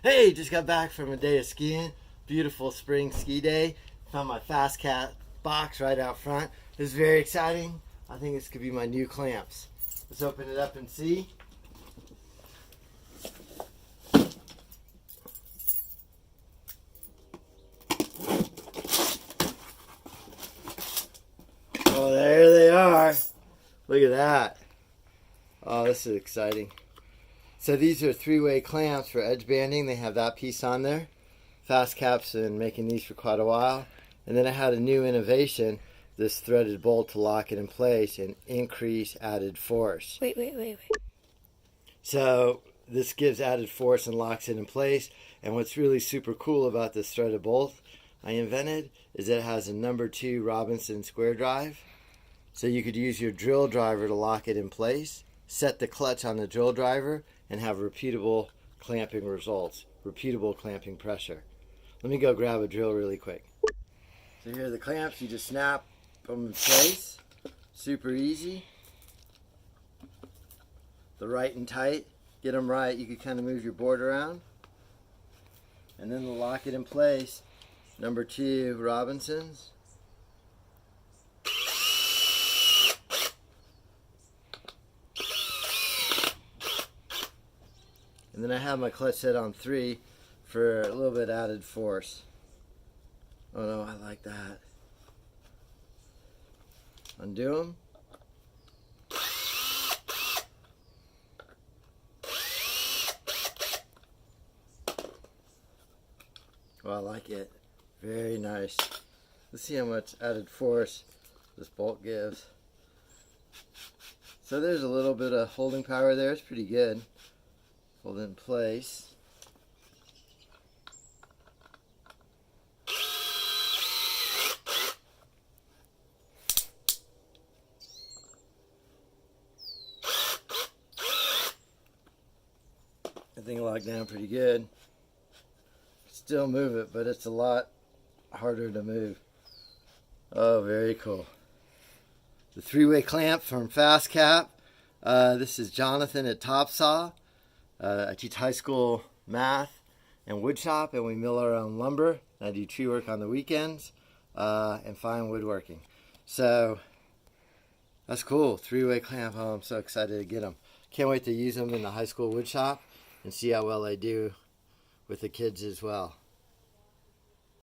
Hey, just got back from a day of skiing. Beautiful spring ski day. Found my Fastcap box right out front. This is very exciting. I think this could be my new clamps. Let's open it up and see. Oh, there they are. Look at that. Oh, this is exciting. So these are three-way clamps for edge banding. They have that piece on there. Fastcap's been making these for quite a while. And then I had a new innovation, this threaded bolt to lock it in place and increase added force. Wait. So this gives added force and locks it in place. And what's really super cool about this threaded bolt I invented is that it has a number 2 Robinson square drive. So you could use your drill driver to lock it in place, set the clutch on the drill driver, and have repeatable clamping results, repeatable clamping pressure. Let me go grab a drill really quick. So here are the clamps. You just snap them in place. Super easy. The right and tight. Get them right. You can kind of move your board around. And then lock it in place. Number 2 Robinsons. And then I have my clutch set on 3 for a little bit added force. Oh no, I like that. Undo them. Oh, I like it. Very nice. Let's see how much added force this bolt gives. So there's a little bit of holding power there. It's pretty good. Hold it in place. I think locked down pretty good. Still move it, but it's a lot harder to move. Oh, very cool. The 3-way clamp from Fastcap. This is Jonathan at TopSaw. I teach high school math and wood shop, and we mill our own lumber. I do tree work on the weekends and fine woodworking. So that's cool. 3-way clamp. Oh, I'm so excited to get them. Can't wait to use them in the high school wood shop and see how well they do with the kids as well.